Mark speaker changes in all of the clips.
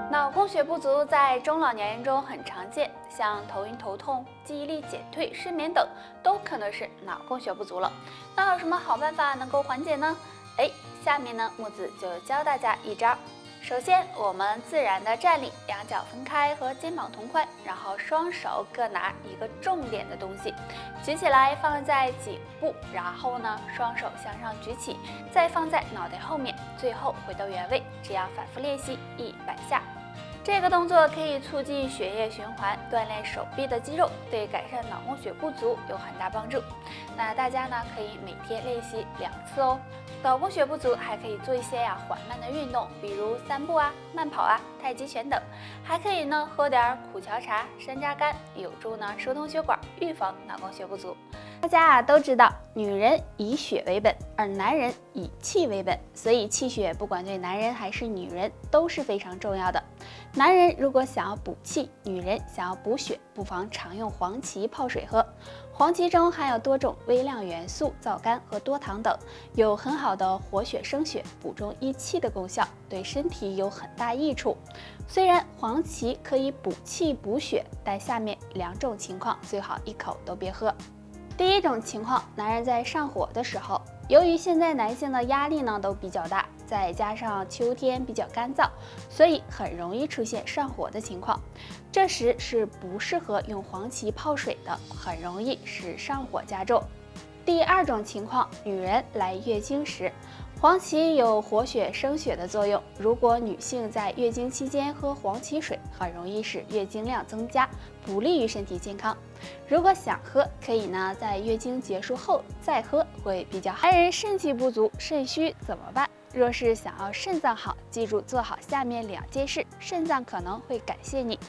Speaker 1: 脑供血不足在中老年人中很常见，像头晕头痛、记忆力减退、失眠等，都可能是脑供血不足了。那有什么好办法能够缓解呢？下面呢，木子就教大家一招。首先，我们自然的站立，两脚分开和肩膀同宽，然后双手各拿一个重点的东西，举起来放在颈部，然后呢，双手向上举起，再放在脑袋后面，最后回到原位，这样反复练习100下。这个动作可以促进血液循环，锻炼手臂的肌肉，对改善脑供血不足有很大帮助。那大家呢可以每天练习2次哦。脑供血不足还可以做一些缓慢的运动，比如散步慢跑太极拳等。还可以呢喝点苦荞茶、山楂干，有助呢疏通血管，预防脑供血不足。大家都知道，女人以血为本，而男人以气为本，所以气血不管对男人还是女人都是非常重要的。男人如果想要补气，女人想要补血，不妨常用黄芪泡水喝。黄芪中含有多种微量元素、皂苷和多糖等，有很好的活血生血、补中益气的功效，对身体有很大益处。虽然黄芪可以补气补血，但下面2种情况最好一口都别喝。第一种情况，男人在上火的时候，由于现在男性的压力呢都比较大，再加上秋天比较干燥，所以很容易出现上火的情况。这时是不适合用黄芪泡水的，很容易使上火加重。第2种情况，女人来月经时，黄芪有活血生血的作用。如果女性在月经期间喝黄芪水，很容易使月经量增加，不利于身体健康。如果想喝，可以呢在月经结束后再喝，会比较好。男人肾气不足、肾虚怎么办？若是想要肾脏好，记住做好下面2件事，肾脏可能会感谢你。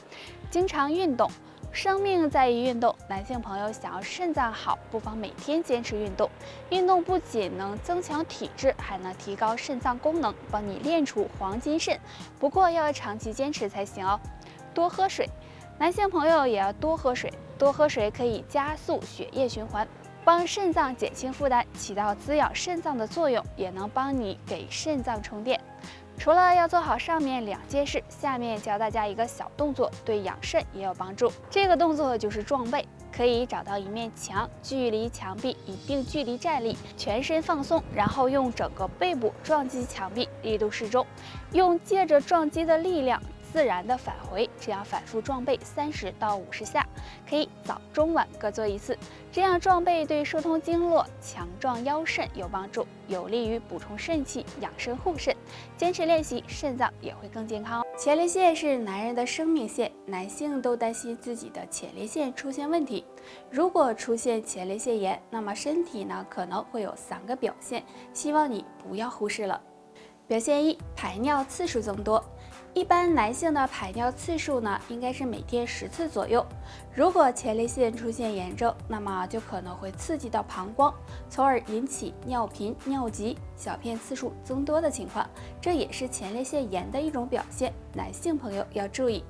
Speaker 1: 经常运动，生命在于运动。男性朋友想要肾脏好，不妨每天坚持运动。运动不仅能增强体质，还能提高肾脏功能，帮你练出黄金肾。不过要长期坚持才行哦。多喝水，男性朋友也要多喝水。多喝水可以加速血液循环，帮肾脏减轻负担，起到滋养肾脏的作用，也能帮你给肾脏充电。除了要做好上面2件事，下面教大家一个小动作，对养肾也有帮助。这个动作就是撞背，可以找到一面墙，距离墙壁一定距离站立，全身放松，然后用整个背部撞击墙壁，力度适中，用借着撞击的力量自然的返回，这样反复撞背30到50下，可以早中晚各做1次。这样撞背对疏通经络、强壮腰肾有帮助，有利于补充肾气、养生护肾。坚持练习，肾脏也会更健康哦。前列腺是男人的生命线，男性都担心自己的前列腺出现问题。如果出现前列腺炎，那么身体呢可能会有3个表现，希望你不要忽视了。表现1：排尿次数增多。一般男性的排尿次数呢，应该是每天10次左右。如果前列腺出现炎症，那么就可能会刺激到膀胱，从而引起尿频、尿急、小便次数增多的情况，这也是前列腺炎的一种表现，男性朋友要注意。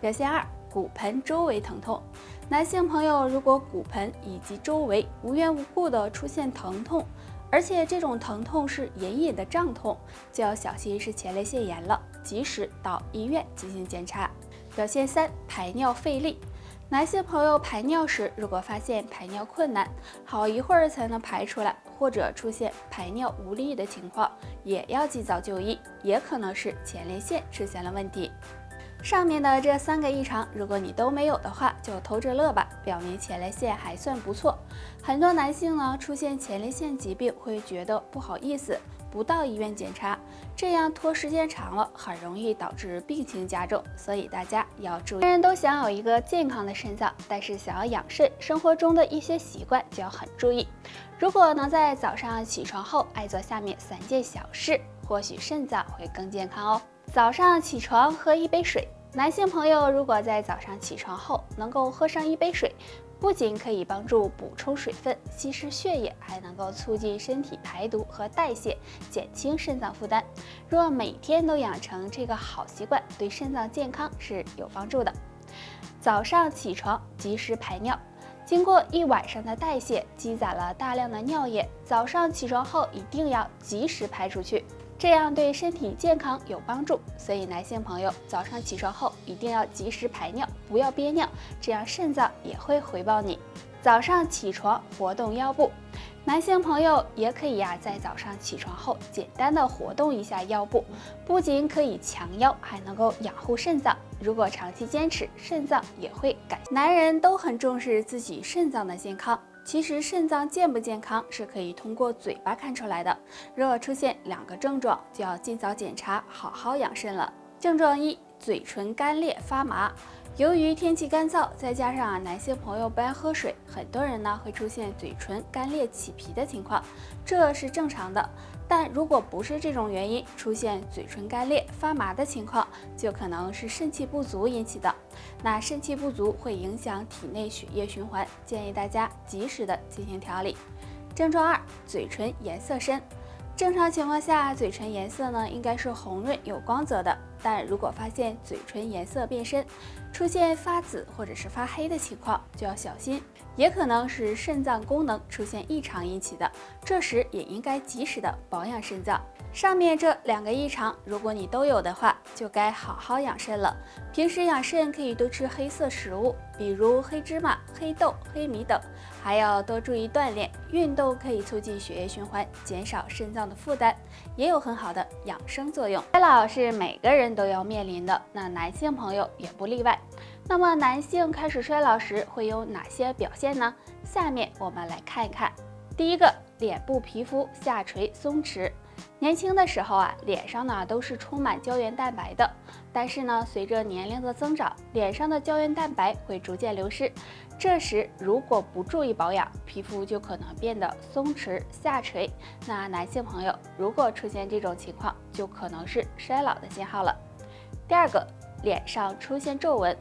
Speaker 1: 表现2：骨盆周围疼痛。男性朋友如果骨盆以及周围无缘无故的出现疼痛，而且这种疼痛是隐隐的胀痛，就要小心是前列腺炎了，及时到医院进行检查。表现3：排尿费力。男性朋友排尿时，如果发现排尿困难，好一会儿才能排出来，或者出现排尿无力的情况，也要及早就医，也可能是前列腺出现了问题。上面的这3个异常，如果你都没有的话，就偷着乐吧，表明前列腺还算不错。很多男性呢出现前列腺疾病会觉得不好意思，不到医院检查，这样拖时间长了，很容易导致病情加重，所以大家要注意。人人都想有一个健康的肾脏，但是想要养肾，生活中的一些习惯就要很注意。如果能在早上起床后爱做下面3件小事，或许肾脏会更健康哦。早上起床喝1杯水。男性朋友如果在早上起床后能够喝上1杯水，不仅可以帮助补充水分、稀释血液，还能够促进身体排毒和代谢，减轻肾脏负担。若每天都养成这个好习惯，对肾脏健康是有帮助的。早上起床及时排尿。经过一晚上的代谢，积攒了大量的尿液，早上起床后一定要及时排出去，这样对身体健康有帮助。所以男性朋友早上起床后一定要及时排尿，不要憋尿，这样肾脏也会回报你。早上起床活动腰部，男性朋友也可以在早上起床后简单的活动一下腰部，不仅可以强腰，还能够养护肾脏。如果长期坚持，肾脏也会改善。男人都很重视自己肾脏的健康，其实肾脏健不健康是可以通过嘴巴看出来的。若出现2个症状，就要尽早检查，好好养肾了。症状1：嘴唇干裂发麻。由于天气干燥，再加上男性朋友不爱喝水，很多人会出现嘴唇干裂起皮的情况，这是正常的。但如果不是这种原因，出现嘴唇干裂发麻的情况，就可能是肾气不足引起的。那肾气不足会影响体内血液循环，建议大家及时的进行调理。症状2：嘴唇颜色深。正常情况下，嘴唇颜色应该是红润有光泽的，但如果发现嘴唇颜色变深，出现发紫或者是发黑的情况，就要小心，也可能是肾脏功能出现异常引起的，这时也应该及时的保养肾脏。上面这2个异常，如果你都有的话，就该好好养肾了。平时养肾可以多吃黑色食物，比如黑芝麻、黑豆、黑米等，还要多注意锻炼。运动可以促进血液循环，减少肾脏的负担，也有很好的养生作用。衰老是每个人都要面临的，那男性朋友也不例外。那么男性开始衰老时会有哪些表现呢？下面我们来看一看。第一个，脸部皮肤下垂松弛。年轻的时候脸上都是充满胶原蛋白的，但是随着年龄的增长，脸上的胶原蛋白会逐渐流失。这时如果不注意保养，皮肤就可能变得松弛下垂。那男性朋友如果出现这种情况，就可能是衰老的信号了。第二个，脸上出现皱纹。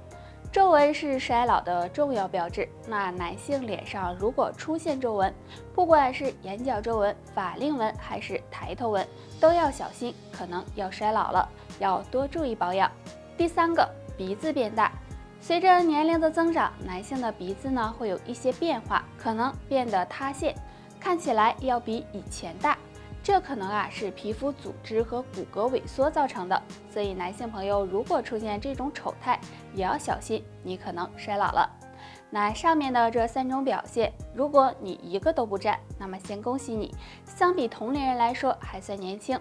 Speaker 1: 皱纹是衰老的重要标志。那男性脸上如果出现皱纹，不管是眼角皱纹、法令纹还是抬头纹，都要小心，可能要衰老了，要多注意保养。第三个，鼻子变大。随着年龄的增长，男性的鼻子会有一些变化，可能变得塌陷，看起来要比以前大。这可能是皮肤组织和骨骼萎缩造成的，所以男性朋友如果出现这种丑态，也要小心，你可能衰老了。那上面的这3种表现，如果你一个都不占，那么先恭喜你，相比同龄人来说还算年轻。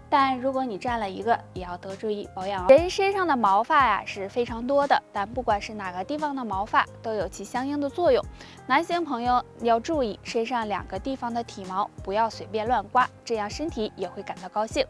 Speaker 1: 但如果你占了一个，也要多注意保养哦。人身上的毛发是非常多的，但不管是哪个地方的毛发都有其相应的作用。男性朋友要注意身上2个地方的体毛不要随便乱刮，这样身体也会感到高兴。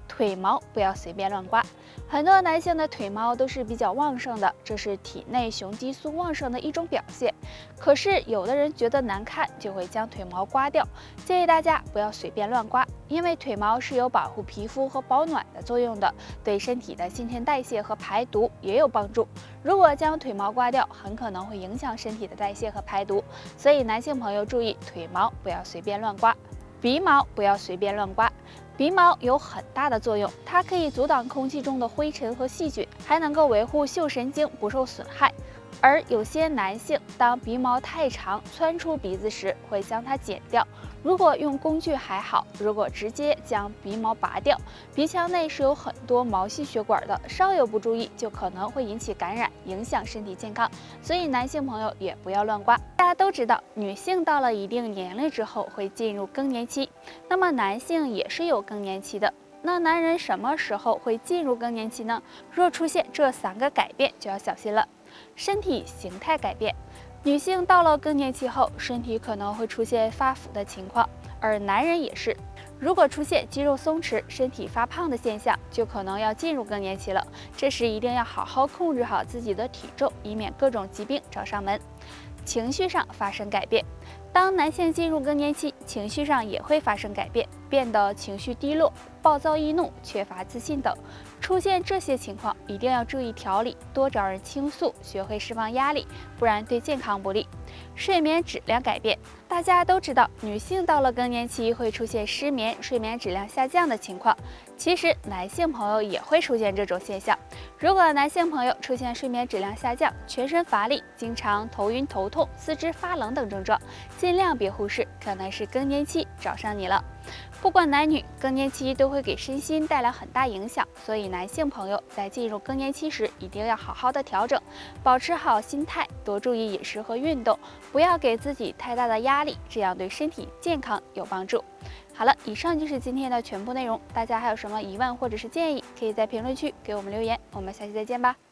Speaker 1: 腿毛不要随便乱刮，很多男性的腿毛都是比较旺盛的，这是体内雄激素旺盛的一种表现。可是有的人觉得难看，就会将腿毛刮掉。建议大家不要随便乱刮，因为腿毛是有保护皮肤和保暖的作用的，对身体的新陈代谢和排毒也有帮助。如果将腿毛刮掉，很可能会影响身体的代谢和排毒，所以男性朋友注意腿毛不要随便乱刮。鼻毛不要随便乱刮，鼻毛有很大的作用，它可以阻挡空气中的灰尘和细菌，还能够维护嗅神经不受损害。而有些男性当鼻毛太长窜出鼻子时，会将它剪掉。如果用工具还好，如果直接将鼻毛拔掉，鼻腔内是有很多毛细血管的，稍有不注意就可能会引起感染，影响身体健康。所以男性朋友也不要乱刮。大家都知道，女性到了一定年龄之后会进入更年期，那么男性也是有更年期的。那男人什么时候会进入更年期呢？若出现这3个改变，就要小心了。身体形态改变，女性到了更年期后，身体可能会出现发福的情况，而男人也是。如果出现肌肉松弛、身体发胖的现象，就可能要进入更年期了。这时一定要好好控制好自己的体重，以免各种疾病找上门。情绪上发生改变，当男性进入更年期，情绪上也会发生改变，变得情绪低落、暴躁易怒、缺乏自信等。出现这些情况，一定要注意调理，多找人倾诉，学会释放压力，不然对健康不利。睡眠质量改变，大家都知道，女性到了更年期会出现失眠、睡眠质量下降的情况。其实男性朋友也会出现这种现象。如果男性朋友出现睡眠质量下降、全身乏力、经常头晕头痛、四肢发冷等症状，尽量别忽视，可能是更年期找上你了。不管男女，更年期都会给身心带来很大影响，所以男性朋友在进入更年期时一定要好好的调整，保持好心态，多注意饮食和运动，不要给自己太大的压力，这样对身体健康有帮助。好了，以上就是今天的全部内容，大家还有什么疑问或者是建议，可以在评论区给我们留言，我们下期再见吧。